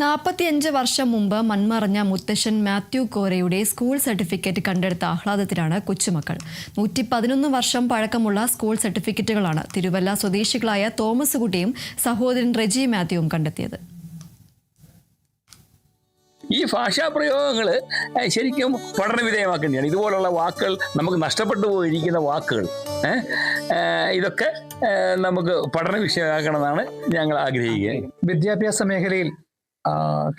45 വർഷം മുമ്പ് മൺമറഞ്ഞ മുത്തശ്ശൻ മാത്യു കോരയുടെ സ്കൂൾ സർട്ടിഫിക്കറ്റ് കണ്ടെടുത്ത ആഹ്ലാദത്തിലാണ് കൊച്ചുമക്കൾ. 111 വർഷം പഴക്കമുള്ള സ്കൂൾ സർട്ടിഫിക്കറ്റുകളാണ് തിരുവല്ല സ്വദേശികളായ തോമസ് കുട്ടിയും സഹോദരൻ റെജി മാത്യുവും കണ്ടെത്തിയത്. ഈ ഭാഷാപ്രയോഗങ്ങൾ ശരിക്കും പഠനവിധേയമാക്കേണ്ടതാണ്. ഇതുപോലുള്ള വാക്കുകൾ, നമുക്ക് നഷ്ടപ്പെട്ടു പോയിരിക്കുന്ന വാക്കുകൾ, ഇതൊക്കെ നമുക്ക് പഠന വിഷയമാക്കണമെന്നാണ് ഞങ്ങൾ ആഗ്രഹിക്കുന്നത്. വിദ്യാഭ്യാസ മേഖലയിൽ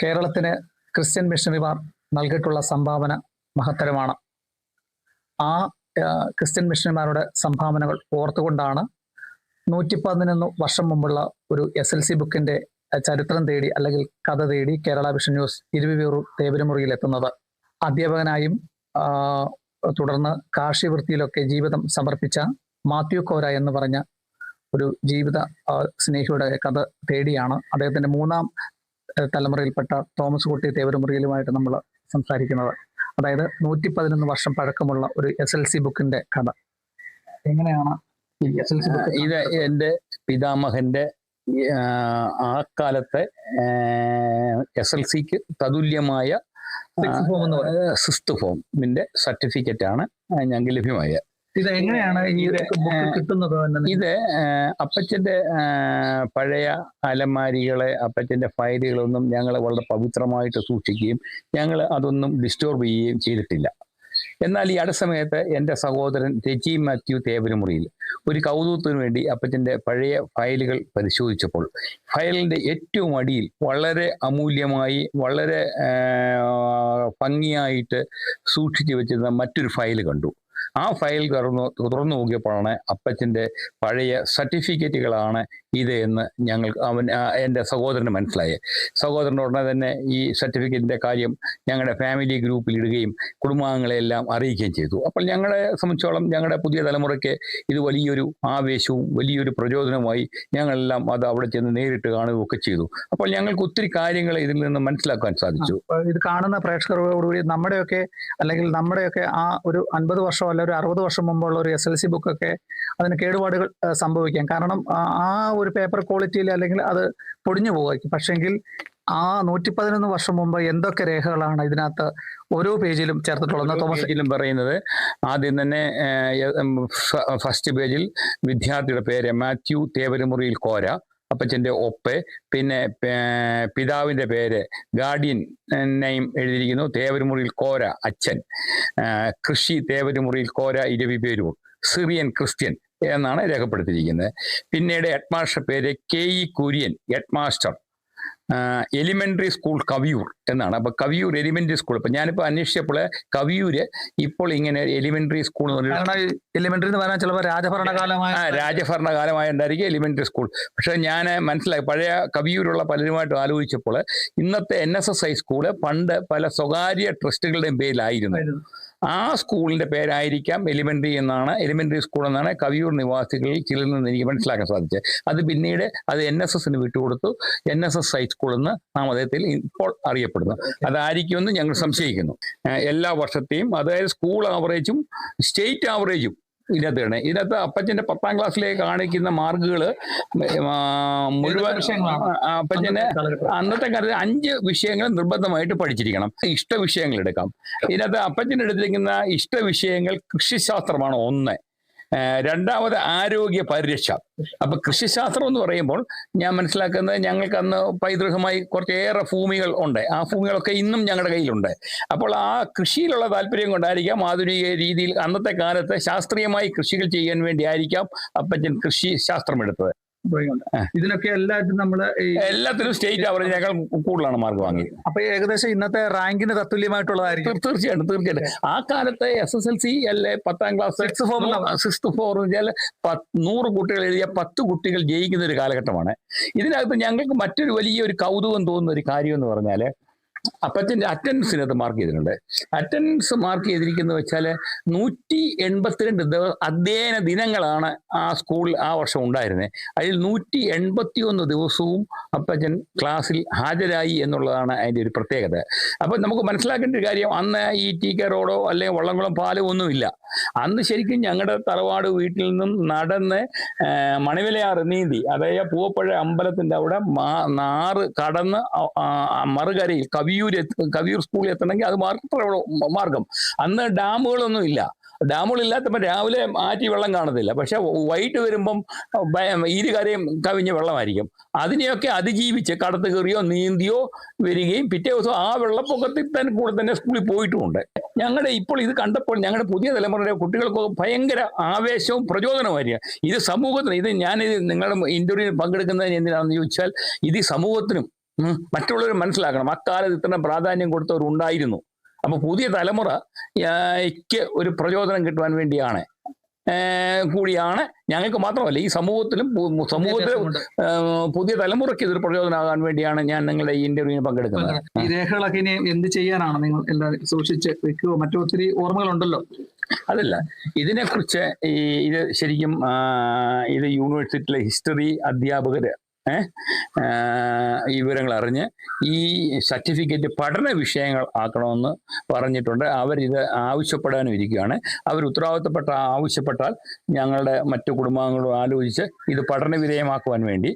കേരളത്തിന് ക്രിസ്ത്യൻ മിഷണറിമാർ നൽകിയിട്ടുള്ള സംഭാവന മഹത്തരമാണ്. ആ ക്രിസ്ത്യൻ മിഷണറിമാരുടെ സംഭാവനകൾ ഓർത്തുകൊണ്ടാണ് 111 വർഷം മുമ്പുള്ള ഒരു SLC ബുക്കിന്റെ ചരിത്രം തേടി അല്ലെങ്കിൽ കഥ തേടി കേരള വിഷൻ ന്യൂസ് ഇരുവിയൂർ തേവരമുറിയിൽ എത്തുന്നത്. അധ്യാപകനായും തുടർന്ന് കാർഷിക വൃത്തിയിലൊക്കെ ജീവിതം സമർപ്പിച്ച മാത്യു കോര എന്ന് പറഞ്ഞ ഒരു ജീവിത സ്നേഹിയുടെ കഥ തേടിയാണ് അദ്ദേഹത്തിന്റെ 3ാം തലമുറയിൽപ്പെട്ട തോമസ് കുട്ടി തേവരമുറിയിലുമായിട്ട് നമ്മൾ സംസാരിക്കുന്നത്. അതായത് 111 വർഷം പഴക്കമുള്ള ഒരു SLC ബുക്കിന്റെ കഥ. എങ്ങനെയാണ് ഈ SLC ബുക്ക്? ഇത് എൻ്റെ പിതാമഹന്റെ ആ കാലത്തെ SLCക്ക് തതുല്യമായ 6th ഫോമിന്റെ സർട്ടിഫിക്കറ്റ് ആണ് ഞങ്ങൾക്ക് ലഭ്യമായ. ഇത് എങ്ങനെയാണ് ഈ ബുക്ക് കിട്ടുന്നത്? ഇത് അപ്പച്ചന്റെ പഴയ അലമാരികളെ, അപ്പച്ചന്റെ ഫയലുകളൊന്നും ഞങ്ങൾ വളരെ പവിത്രമായിട്ട് സൂക്ഷിക്കുകയും ഞങ്ങൾ അതൊന്നും ഡിസ്റ്റർബ് ചെയ്യുകയും ചെയ്തിട്ടില്ല. എന്നാൽ ഈ അടുത്ത സമയത്ത് എൻ്റെ സഹോദരൻ രജി മാത്യു തേവരമുറിയിൽ ഒരു കൗതുകത്തിന് വേണ്ടി അപ്പച്ചൻ്റെ പഴയ ഫയലുകൾ പരിശോധിച്ചപ്പോൾ ഫയലിൻ്റെ ഏറ്റവും അടിയിൽ വളരെ അമൂല്യമായി, വളരെ ഭംഗിയായിട്ട് സൂക്ഷിച്ചു വെച്ചിരുന്ന മറ്റൊരു ഫയൽ കണ്ടു. ആ ഫയൽ തുറന്നു നോക്കിയപ്പോഴാണ് അപ്പച്ചൻ്റെ പഴയ സർട്ടിഫിക്കറ്റുകളാണ് ഇത് എന്ന് എൻ്റെ സഹോദരന് മനസ്സിലായത്. സഹോദരൻ ഉടനെ തന്നെ ഈ സർട്ടിഫിക്കറ്റിൻ്റെ കാര്യം ഞങ്ങളുടെ ഫാമിലി ഗ്രൂപ്പിൽ ഇടുകയും കുടുംബാംഗങ്ങളെല്ലാം അറിയിക്കുകയും ചെയ്തു. അപ്പോൾ ഞങ്ങളെ സംബന്ധിച്ചോളം ഞങ്ങളുടെ പുതിയ തലമുറയ്ക്ക് ഇത് വലിയൊരു ആവേശവും വലിയൊരു പ്രചോദനവുമായി. ഞങ്ങളെല്ലാം അത് അവിടെ ചെന്ന് നേരിട്ട് കാണുകയൊക്കെ ചെയ്തു. അപ്പോൾ ഞങ്ങൾക്ക് ഒത്തിരി കാര്യങ്ങൾ ഇതിൽ നിന്ന് മനസ്സിലാക്കാൻ സാധിച്ചു. ഇത് കാണുന്ന പ്രേക്ഷകരോടുകൂടി നമ്മുടെയൊക്കെ ആ ഒരു 50 വർഷം അല്ല ഒരു 60 വർഷം മുമ്പുള്ള ഒരു SLC ബുക്കൊക്കെ അതിന് കേടുപാടുകൾ സംഭവിക്കാം. കാരണം ആ ഒരു പേപ്പർ ക്വാളിറ്റിയിൽ അല്ലെങ്കിൽ അത് പൊടിഞ്ഞു പോകുമായിരിക്കും. പക്ഷെങ്കിൽ ആ 111 വർഷം മുമ്പ് എന്തൊക്കെ രേഖകളാണ് ഇതിനകത്ത് ഓരോ പേജിലും ചേർത്തിട്ടുള്ളത്? പേജിലും പറയുന്നത് ആദ്യം തന്നെ ഫസ്റ്റ് പേജിൽ വിദ്യാർത്ഥിയുടെ പേര് മാത്യു തേവരമുറിയിൽ കോര, അപ്പച്ചൻ്റെ ഒപ്പ്, പിന്നെ പിതാവിൻ്റെ പേര് ഗാർഡിയൻ നെയിം എഴുതിയിരിക്കുന്നു തേവരമുറിയിൽ കോര അച്ഛൻ, കൃഷി തേവരമുറിയിൽ കോര ഇരവിപേരൂർ, സിറിയൻ ക്രിസ്ത്യൻ എന്നാണ് രേഖപ്പെടുത്തിയിരിക്കുന്നത്. പിന്നീട് ഹെഡ്മാസ്റ്റർ പേര് KE Kurian headmaster, elementary school Kaviyoor എന്നാണ്. അപ്പൊ കവിയൂർ എലിമെന്ററി സ്കൂൾ, ഇപ്പൊ ഞാനിപ്പോ അന്വേഷിച്ചപ്പോൾ കവിയൂര് ഇപ്പോൾ ഇങ്ങനെ എലിമെന്ററി സ്കൂൾ എലിമെന്ററി എന്ന് പറഞ്ഞാൽ ചിലപ്പോൾ രാജഭരണകാലമായ ഉണ്ടായിരിക്കും എലിമെന്ററി സ്കൂൾ. പക്ഷെ ഞാൻ മനസ്സിലാക്കി പഴയ കവിയൂരുള്ള പലരുമായിട്ട് ആലോചിച്ചപ്പോൾ ഇന്നത്തെ NSS ഹൈസ്കൂള് പണ്ട് പല സ്വകാര്യ ട്രസ്റ്റുകളുടെയും പേരിലായിരുന്നു. ആ സ്കൂളിന്റെ പേരായിരിക്കാം എലിമെന്ററി സ്കൂൾ എന്നാണ് കവിയൂർ നിവാസികളിൽ ചിലരിൽ നിന്ന് എനിക്ക് മനസ്സിലാക്കാൻ സാധിച്ചത്. അത് പിന്നീട് അത് NSSന് വിട്ടുകൊടുത്തു. NSS ഹൈസ്കൂൾ എന്ന് നാമധേയത്തിൽ ഇപ്പോൾ അറിയപ്പെടുന്നു. അതായിരിക്കുമെന്ന് ഞങ്ങൾ സംശയിക്കുന്നു. എല്ലാ വർഷത്തെയും, അതായത് സ്കൂൾ ആവറേജും സ്റ്റേറ്റ് ആവറേജും ഇതിനകത്ത് അപ്പച്ചന്റെ 10ാം ക്ലാസ്സിലേക്ക് കാണിക്കുന്ന മാർക്കുകൾ മുഴുവൻ അപ്പച്ചന് അന്നത്തെ കാലത്ത് 5 വിഷയങ്ങൾ നിർബന്ധമായിട്ട് പഠിച്ചിരിക്കണം. ഇഷ്ട വിഷയങ്ങൾ എടുക്കാം. ഇതിനകത്ത് അപ്പച്ചൻ എടുത്തിരിക്കുന്ന ഇഷ്ട വിഷയങ്ങൾ കൃഷിശാസ്ത്രമാണ് 1. രണ്ടാമത് ആരോഗ്യ പരിരക്ഷ. അപ്പൊ കൃഷിശാസ്ത്രം എന്ന് പറയുമ്പോൾ ഞാൻ മനസ്സിലാക്കുന്നത് ഞങ്ങൾക്ക് അന്ന് പൈതൃകമായി കുറച്ചേറെ ഭൂമികൾ ഉണ്ട്. ആ ഭൂമികളൊക്കെ ഇന്നും ഞങ്ങളുടെ കയ്യിലുണ്ട്. അപ്പോൾ ആ കൃഷിയിലുള്ള താല്പര്യം കൊണ്ടായിരിക്കാം ആധുനിക രീതിയിൽ അന്നത്തെ കാലത്ത് ശാസ്ത്രീയമായി കൃഷികൾ ചെയ്യാൻ വേണ്ടി ആയിരിക്കാം അപ്പച്ചൻ കൃഷി ശാസ്ത്രം എടുത്തത്. ഇതിനൊക്കെ എല്ലാത്തിനും സ്റ്റേറ്റ് ആവറേജിനേക്കാൾ കൂടുതലാണ് മാർക്ക് വാങ്ങിയത്. അപ്പൊ ഏകദേശം ഇന്നത്തെ റാങ്കിന് തത്തുല്യമായിട്ടുള്ളതായിരിക്കും. തീർച്ചയായിട്ടും. ആ കാലത്തെ SSLC അല്ലെ 10ാം ക്ലാസ് 6th ഫോർ വെച്ചാൽ 100 കുട്ടികൾ എഴുതിയ 10 കുട്ടികൾ ജയിക്കുന്ന ഒരു കാലഘട്ടമാണ്. ഇതിനകത്ത് ഞങ്ങൾക്ക് മറ്റൊരു വലിയൊരു കൗതുകം തോന്നുന്ന ഒരു കാര്യം എന്ന് പറഞ്ഞാൽ അപ്പച്ചൻ്റെ അറ്റൻഡൻസിനകത്ത് മാർക്ക് ചെയ്തിട്ടുണ്ട്. അറ്റൻഡൻസ് മാർക്ക് ചെയ്തിരിക്കുന്നത് വെച്ചാൽ 182 അധ്യയന ദിനങ്ങളാണ് ആ സ്കൂളിൽ ആ വർഷം ഉണ്ടായിരുന്നത്. അതിൽ 181 ദിവസവും അപ്പച്ചൻ ക്ലാസ്സിൽ ഹാജരായി എന്നുള്ളതാണ് അതിൻ്റെ ഒരു പ്രത്യേകത. അപ്പം നമുക്ക് മനസ്സിലാക്കേണ്ട ഒരു കാര്യം, അന്ന് ഈ TK റോഡോ അല്ലെങ്കിൽ വള്ളംകുളം പാലോ ഒന്നുമില്ല. അന്ന് ശരിക്കും ഞങ്ങളുടെ തറവാട് വീട്ടിൽ നിന്നും നടന്ന് മണിമലയാറ് നീന്തി, അതായത് പൂവപ്പുഴ അമ്പലത്തിൻ്റെ അവിടെ 6 കടന്ന് മറുകരയിൽ കവിയൂർ സ്കൂളിൽ എത്തണമെങ്കിൽ അത് മാർഗം. അന്ന് ഡാമുകളൊന്നും ഇല്ല. ഡാമുകളില്ലാത്തപ്പോൾ രാവിലെ ആറ്റി വെള്ളം കാണത്തില്ല, പക്ഷെ വൈകിട്ട് വരുമ്പം ഇരുകരയും കവിഞ്ഞ വെള്ളമായിരിക്കും. അതിനെയൊക്കെ അതിജീവിച്ച് കടത്ത് കയറിയോ നീന്തിയോ വരികയും പിറ്റേ ദിവസം ആ വെള്ളപ്പൊക്കത്തിൽ തന്നെ കൂടെ തന്നെ സ്കൂളിൽ പോയിട്ടുമുണ്ട്. ഞങ്ങളുടെ ഇപ്പോൾ ഇത് കണ്ടപ്പോൾ ഞങ്ങളുടെ പുതിയ തലമുറയുടെ കുട്ടികൾക്ക് ഭയങ്കര ആവേശവും പ്രചോദനവുമായിരിക്കും. ഇത് സമൂഹത്തിന്, ഇത് ഞാനിത് നിങ്ങളുടെ ഇന്റർവ്യൂവിൽ പങ്കെടുക്കുന്നതിന് എന്തിനാണെന്ന് ചോദിച്ചാൽ, ഇത് സമൂഹത്തിനും മറ്റുള്ളവർ മനസ്സിലാക്കണം. അക്കാലത്ത് ഇത്ര പ്രാധാന്യം കൊടുത്തവരുണ്ടായിരുന്നു. അപ്പോൾ പുതിയ തലമുറയ്ക്ക് ഒരു പ്രചോദനം കിട്ടുവാൻ വേണ്ടിയാണ് കൂടിയാണ്. ഞങ്ങൾക്ക് മാത്രമല്ല, ഈ സമൂഹത്തിലും പുതിയ തലമുറയ്ക്ക് ഇതൊരു പ്രചോദനമാകാൻ വേണ്ടിയാണ് ഞാൻ നിങ്ങളുടെ ഈ ഇന്റർവ്യൂവിന് പങ്കെടുക്കുന്നത്. ഈ രേഖകളൊക്കെ ഇനി എന്ത് ചെയ്യാനാണ് നിങ്ങൾ എല്ലാവരും സൂക്ഷിച്ച് വെക്കുകയോ? മറ്റു ഒത്തിരി ഓർമ്മകളുണ്ടല്ലോ. അതല്ല, ഇതിനെക്കുറിച്ച് ഇത് ശരിക്കും ഇത് യൂണിവേഴ്സിറ്റിയിലെ ഹിസ്റ്ററി അധ്യാപകർ ഈ വിവരങ്ങൾ അറിഞ്ഞ് ഈ സർട്ടിഫിക്കറ്റ് പഠന വിഷയങ്ങൾ ആക്കണമെന്ന് പറഞ്ഞിട്ടുണ്ട്. അവരിത് ആവശ്യപ്പെടാനും ഇരിക്കുകയാണ്. അവർ ഉത്തരവാദിത്തപ്പെട്ട ആവശ്യപ്പെട്ടാൽ ഞങ്ങളുടെ മറ്റു കുടുംബാംഗങ്ങളോട് ആലോചിച്ച് ഇത് പഠന വിധേയമാക്കുവാൻ വേണ്ടി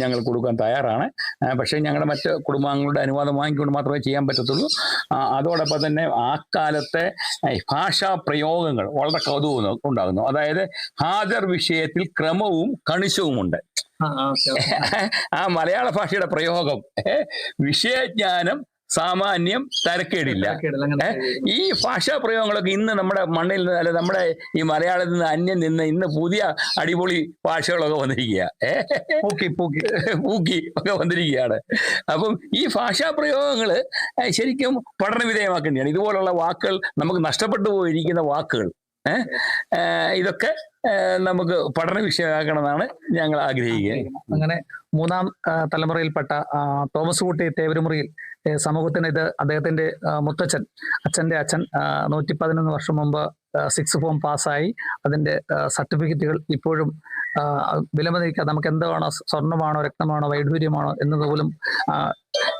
ഞങ്ങൾ കൊടുക്കാൻ തയ്യാറാണ്. പക്ഷേ ഞങ്ങളുടെ മറ്റ് കുടുംബാംഗങ്ങളുടെ അനുവാദം വാങ്ങിക്കൊണ്ട് മാത്രമേ ചെയ്യാൻ പറ്റത്തുള്ളൂ. അതോടൊപ്പം തന്നെ ആ കാലത്തെ ഭാഷാ പ്രയോഗങ്ങൾ വളരെ കൗതുകം ഉണ്ടാകുന്നു. അതായത് ഹാജർ വിഷയത്തിൽ ക്രമവും കണിശവുമുണ്ട്. ആ മലയാള ഭാഷയുടെ പ്രയോഗം, വിഷയജ്ഞാനം സാമാന്യം തരക്കേടില്ല. ഈ ഭാഷാ പ്രയോഗങ്ങളൊക്കെ ഇന്ന് നമ്മുടെ മണ്ണിൽ നിന്ന്, അല്ലെ നമ്മുടെ ഈ മലയാളത്തിൽ നിന്ന് അന്യം നിന്ന് ഇന്ന് പുതിയ അടിപൊളി ഭാഷകളൊക്കെ വന്നിരിക്കുക, പൂക്കി ഒക്കെ വന്നിരിക്കുകയാണ്. അപ്പം ഈ ഭാഷാ പ്രയോഗങ്ങൾ ശരിക്കും പഠന വിധേയമാക്കേണ്ടതാണ്. ഇതുപോലുള്ള വാക്കുകൾ, നമുക്ക് നഷ്ടപ്പെട്ടു പോയിരിക്കുന്ന വാക്കുകൾ, ഇതൊക്കെ നമുക്ക് പഠന വിഷയമാക്കണമെന്നാണ് ഞങ്ങൾ ആഗ്രഹിക്കുന്നത്. അങ്ങനെ മൂന്നാം തലമുറയിൽപ്പെട്ട തോമസ് കുട്ടി തേവരുമുറിയിൽ സമൂഹത്തിന് ഇത് അദ്ദേഹത്തിന്റെ അച്ഛന്റെ അച്ഛൻ 111 വർഷം മുമ്പ് 6th ഫോം പാസ്സായി. അതിന്റെ സർട്ടിഫിക്കറ്റുകൾ ഇപ്പോഴും വിലമതിക്കാതെ, നമുക്ക് എന്താണോ, സ്വർണ്ണമാണോ രക്തമാണോ വൈഡൂര്യമാണോ എന്നതുപോലും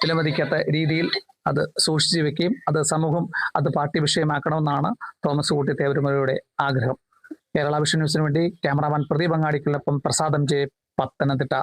വിലമതിക്കാത്ത രീതിയിൽ അത് സൂക്ഷിച്ചു വെക്കുകയും അത് സമൂഹം അത് പാഠ്യവിഷയമാക്കണമെന്നാണ് തോമസ് കുട്ടി തേവരുമുറിയുടെ ആഗ്രഹം. കേരള വിഷൻ ന്യൂസിന് വേണ്ടി ക്യാമറാമാൻ പ്രദീപ് അങ്ങാടിക്കുള്ളപ്പം പ്രസാദം ജെ, പത്തനംതിട്ട.